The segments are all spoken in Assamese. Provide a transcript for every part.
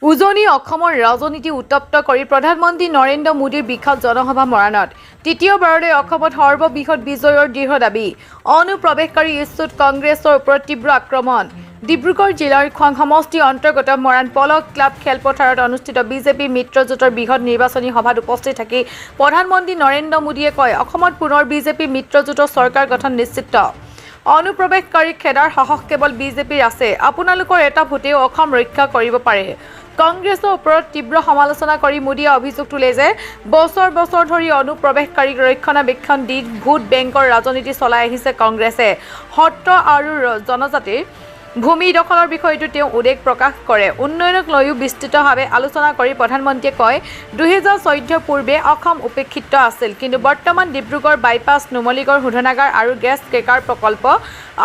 উজনি অসমৰ ৰাজনীতি উত্তপ্ত কৰি প্ৰধানমন্ত্ৰী নৰেন্দ্ৰ মোদীৰ বিশাল জনসভা মৰাণত তৃতীয়বাৰলৈ অসমত সৰ্ববৃহৎ বিজয়ৰ দৃঢ় দাবী অনুপ্ৰৱেশকাৰী ইছ্যুত কংগ্ৰেছৰ ওপৰত তীব্ৰ আক্ৰমণ ডিব্ৰুগড় জিলাৰ খোৱাং সমষ্টিৰ অন্তৰ্গত মৰাণ পলক ক্লাব খেলপথাৰত অনুষ্ঠিত বিজেপি মিত্ৰজোঁটৰ বৃহৎ নিৰ্বাচনী সভাত উপস্থিত থাকি প্ৰধানমন্ত্ৰী নৰেন্দ্ৰ মোদীয়ে কয় অসমত পুনৰ বিজেপি মিত্ৰজোঁটৰ চৰকাৰ গঠন নিশ্চিত অনুপ্ৰৱেশকাৰী খেদাৰ সাহস কেৱল বিজেপিৰ আছে আপোনালোকৰ এটা ভোটেও অসম ৰক্ষা কৰিব পাৰে কংগ্ৰেছৰ ওপৰত তীব্ৰ সমালোচনা কৰি মোদীয়ে অভিযোগ তোলে যে বছৰ বছৰ ধৰি অনুপ্ৰৱেশকাৰীক ৰক্ষণাবেক্ষণ দি ভোট বেংকৰ ৰাজনীতি চলাই আহিছে কংগ্ৰেছে সত্ৰ আৰু জনজাতিৰ ভূমি দখলৰ বিষয়টো তেওঁ উদ্বেগ প্ৰকাশ কৰে উন্নয়নক লৈও বিস্তৃতভাৱে আলোচনা কৰি প্ৰধানমন্ত্ৰীয়ে কয় 2014 পূৰ্বে অসম উপেক্ষিত আছিল কিন্তু বৰ্তমান ডিব্ৰুগড় বাইপাছ নুমলীগড় শোধনাগাৰ আৰু গেছ ক্ৰেকাৰ প্ৰকল্প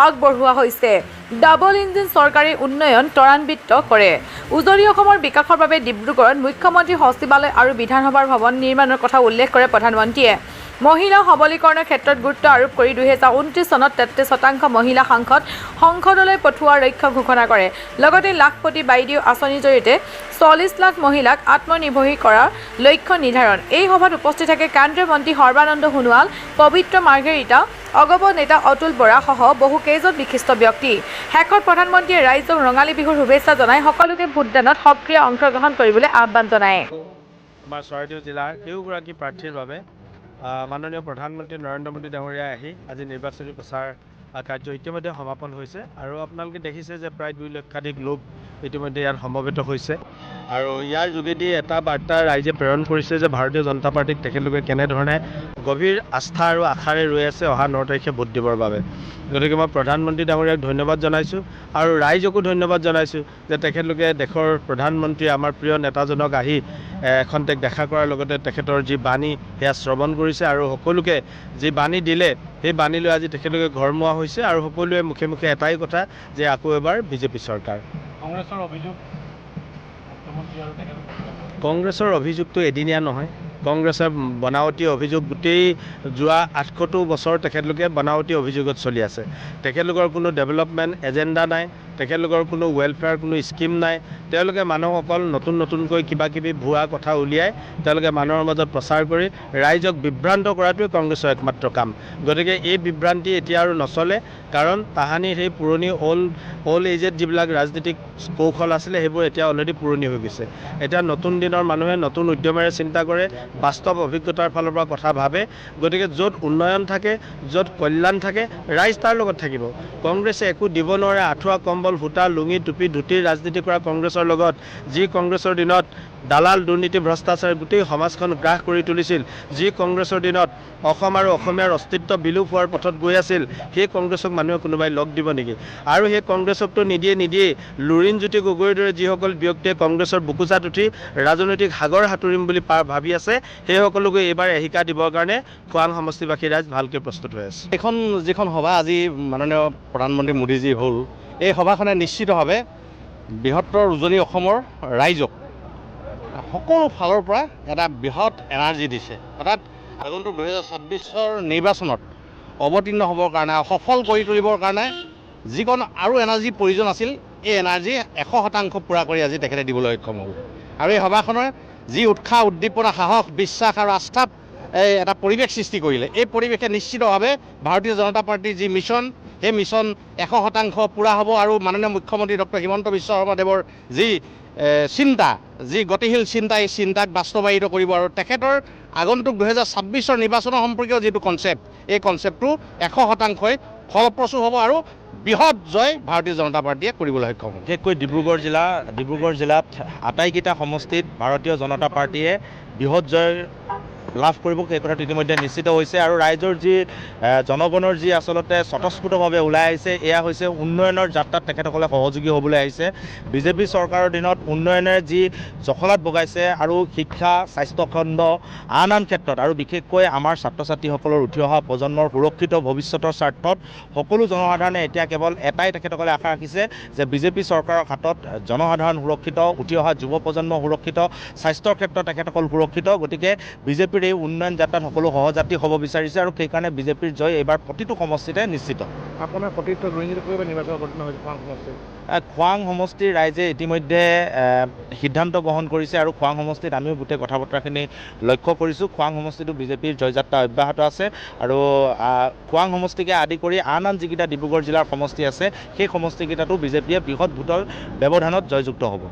আগবঢ়োৱা হৈছে ডাবল ইঞ্জিন চৰকাৰী উন্নয়ন ত্বৰান্বিত কৰে উজনি অসমৰ বিকাশৰ বাবে ডিব্ৰুগড়ত মুখ্যমন্ত্ৰী সচিবালয় আৰু বিধানসভাৰ ভৱন নিৰ্মাণৰ কথা উল্লেখ কৰে প্ৰধানমন্ত্ৰীয়ে মহিলা সবলীকৰণৰ ক্ষেত্ৰত গুৰুত্ব আৰোপ কৰি 2029 চনত 33% মহিলা সাংসদ সংসদলৈ পঠোৱাৰ লক্ষ্য ঘোষণা কৰে লগতে লাখপতি বাইদেউ আঁচনিৰ জৰিয়তে 40 লাখ মহিলাক আত্মনিৰ্ভৰশীল কৰাৰ লক্ষ্য নিৰ্ধাৰণ এই সভাত উপস্থিত থাকে কেন্দ্ৰীয় মন্ত্ৰী সৰ্বানন্দ সোণোৱাল পবিত্ৰ মাৰ্ঘেৰিটা অগপ নেতা অতুল বৰা সহ বহু কেইজন বিশিষ্ট ব্যক্তি শেষত প্ৰধানমন্ত্ৰীয়ে ৰাইজক ৰঙালী বিহুৰ শুভেচ্ছা জনাই সকলোকে ভোটদানত সক্ৰিয় অংশগ্ৰহণ কৰিবলৈ আহ্বান জনায় আমাৰ চৰাইদেউ জিলাৰ কেউগৰাকী প্ৰাৰ্থীৰ বাবে মাননীয় প্ৰধানমন্ত্ৰী নৰেন্দ্ৰ মোদী ডাঙৰীয়াই আহি আজি নিৰ্বাচনী প্ৰচাৰ কাৰ্য ইতিমধ্যে সমাপন হৈছে আৰু আপোনালোকে দেখিছে যে প্ৰায় 2 লক্ষাধিক লোক ইতিমধ্যে ইয়াত সমবেত হৈছে আৰু ইয়াৰ যোগেদি এটা বাৰ্তা ৰাইজে প্ৰেৰণ কৰিছে যে ভাৰতীয় জনতা পাৰ্টীক তেখেতলোকে কেনেধৰণে গভীৰ আস্থা আৰু আশাৰে ৰৈ আছে অহা 9 তাৰিখে ভোট দিবৰ বাবে গতিকে মই প্ৰধানমন্ত্ৰী ডাঙৰীয়াক ধন্যবাদ জনাইছোঁ আৰু ৰাইজকো ধন্যবাদ জনাইছোঁ যে তেখেতলোকে দেশৰ প্ৰধানমন্ত্ৰী আমাৰ প্ৰিয় নেতাজনক আহি এখন তেক দেখা কৰাৰ লগতে তেখেতৰ যি বাণী সেয়া শ্ৰৱণ কৰিছে আৰু সকলোকে যি বাণী দিলে সেই বাণী লৈ আজি তেখেতলোকে ঘৰমুৱা হৈছে আৰু সকলোৱে মুখে মুখে এটাই কথা যে আকৌ এবাৰ বিজেপি চৰকাৰ কংগ্ৰেছৰ অভিযোগটো এদিনীয়া নহয় কংগ্ৰেছৰ বনাৱতী অভিযোগ গোটেই যোৱা 800 বছৰ তেখেতলোকে বনাৱতী অভিযোগত চলি আছে তেখেতলোকৰ কোনো ডেভেলপমেণ্ট এজেণ্ডা নাই তেখেতলোকৰ কোনো ৱেলফেয়াৰ কোনো স্কিম নাই তেওঁলোকে মানুহসকল নতুনকৈ কিবা কিবি ভুৱা কথা উলিয়াই তেওঁলোকে মানুহৰ মাজত প্ৰচাৰ কৰি ৰাইজক বিভ্ৰান্ত কৰাটোৱে কংগ্ৰেছৰ একমাত্ৰ কাম গতিকে এই বিভ্ৰান্তি এতিয়া আৰু নচলে কাৰণ তাহানিৰ সেই পুৰণি অল্ড এজেড যিবিলাক ৰাজনীতিক কৌশল আছিলে সেইবোৰ এতিয়া অলৰেডি পুৰণি হৈ গৈছে এতিয়া নতুন দিনৰ মানুহে নতুন উদ্যমেৰে চিন্তা কৰে বাস্তৱ অভিজ্ঞতাৰ ফালৰ পৰা কথা ভাবে গতিকে য'ত উন্নয়ন থাকে য'ত কল্যাণ থাকে ৰাইজ তাৰ লগত থাকিব কংগ্ৰেছে একো দিব নোৱাৰে আঁঠুৱা কম্বল সূতা লুঙি টুপি ধুতিৰ ৰাজনীতি কৰা কংগ্ৰেছৰ লগত যি কংগ্ৰেছৰ দিনত দালাল দুৰ্নীতি ভ্ৰষ্টাচাৰ গোটেই সমাজখন গ্ৰাস কৰি তুলিছিল যি কংগ্ৰেছৰ দিনত অসম আৰু অসমীয়াৰ অস্তিত্ব বিলোপ হোৱাৰ পথত গৈ আছিল সেই কংগ্ৰেছক মানুহে কোনোবাই লগ দিব নেকি আৰু সেই কংগ্ৰেছকতো নিদিয়ে লুৰিণজ্যোতি গগৈৰ দৰে যিসকল ব্যক্তিয়ে কংগ্ৰেছৰ বুকুচাত উঠি ৰাজনৈতিক সাগৰ সাঁতুৰিম বুলি ভাবি আছে সেই সকলোকে এইবাৰ এহিকা দিবৰ কাৰণে খোৱাং সমষ্টিবাসী ৰাইজ ভালকৈ প্ৰস্তুত হৈ আছে এইখন যিখন সভা আজি মাননীয় প্ৰধানমন্ত্ৰী মোদীজী হ'ল এই সভাখনে নিশ্চিতভাৱে বৃহত্তৰ উজনি অসমৰ ৰাইজক সকলো ফালৰ পৰা এটা বৃহৎ এনাৰ্জি দিছে অৰ্থাৎ আগন্তুক 2026 নিৰ্বাচনত অৱতীৰ্ণ হ'বৰ কাৰণে সফল কৰি তুলিবৰ কাৰণে যিকণ আৰু এনাৰ্জিৰ প্ৰয়োজন আছিল এই এনাৰ্জি 100% পূৰা কৰি আজি তেখেতে দিবলৈ সক্ষম হ'ল আৰু এই সভাখনৰ যি উৎসাহ উদ্দীপনা সাহস বিশ্বাস আৰু আস্থাত এটা পৰিৱেশ সৃষ্টি কৰিলে এই পৰিৱেশে নিশ্চিতভাৱে ভাৰতীয় জনতা পাৰ্টীৰ যি মিছন সেই মিছন 100% পূৰা হ'ব আৰু মাননীয় মুখ্যমন্ত্ৰী ডক্টৰ হিমন্ত বিশ্ব শৰ্মাদেৱৰ যি চিন্তা যি গতিশীল চিন্তা এই চিন্তাক বাস্তৱায়িত কৰিব আৰু তেখেতৰ আগন্তুক 2026 নিৰ্বাচনৰ সম্পৰ্কীয় যিটো কনচেপ্ট এই কনচেপ্টটো 100% ফলপ্ৰসূ হ'ব আৰু বৃহৎ জয় ভাৰতীয় জনতা পাৰ্টীয়ে কৰিবলৈ সক্ষম হ'ব বিশেষকৈ ডিব্ৰুগড় জিলাত আটাইকেইটা সমষ্টিত ভাৰতীয় জনতা পাৰ্টীয়ে বৃহৎ জয় লাভ কৰিব সেই কথাটো ইতিমধ্যে নিশ্চিত হৈছে আৰু ৰাইজৰ যি জনগণৰ যি আচলতে স্বতঃস্ফূৰ্তভাৱে ওলাই আহিছে এয়া হৈছে উন্নয়নৰ যাত্ৰাত তেখেতসকলে সহযোগী হ'বলৈ আহিছে বিজেপি চৰকাৰৰ দিনত উন্নয়নেৰে যি জখলাত বগাইছে আৰু শিক্ষা স্বাস্থ্যখণ্ড আন ক্ষেত্ৰত আৰু বিশেষকৈ আমাৰ ছাত্ৰ ছাত্ৰীসকলৰ উঠি অহা প্ৰজন্মৰ সুৰক্ষিত ভৱিষ্যতৰ স্বাৰ্থত সকলো জনসাধাৰণে এতিয়া কেৱল এটাই তেখেতসকলে আশা ৰাখিছে যে বিজেপি চৰকাৰৰ হাতত জনসাধাৰণ সুৰক্ষিত উঠি অহা যুৱ প্ৰজন্ম সুৰক্ষিত স্বাস্থ্যৰ ক্ষেত্ৰত তেখেতসকল সুৰক্ষিত গতিকে বিজেপি বিজেপিৰ এই উন্নয়ন যাত্ৰাত সকলো সহযাত্ৰী হ'ব বিচাৰিছে আৰু সেইকাৰণে বিজেপিৰ জয় এইবাৰ প্ৰতিটো সমষ্টিতে নিশ্চিত। আপোনাৰ প্ৰতিটো দুৰ্নীতি কৰিব নিৰ্বাচন গঠিত হৈছে খোৱাং সমষ্টি। খোৱাং সমষ্টিৰ ৰাইজে ইতিমধ্যে সিদ্ধান্ত গ্ৰহণ কৰিছে আৰু খোৱাং সমষ্টিত আমিও গোটেই কথা বতৰাখিনি লক্ষ্য কৰিছোঁ। খোৱাং সমষ্টিটো বিজেপিৰ জয়যাত্ৰা অব্যাহত আছে আৰু খোৱাং সমষ্টিকে আদি কৰি আন যিকেইটা ডিব্ৰুগড় জিলাৰ সমষ্টি আছে সেই সমষ্টিকেইটাতো বিজেপিয়ে বৃহৎ ভোটৰ ব্যৱধানত জয়যুক্ত হ'ব।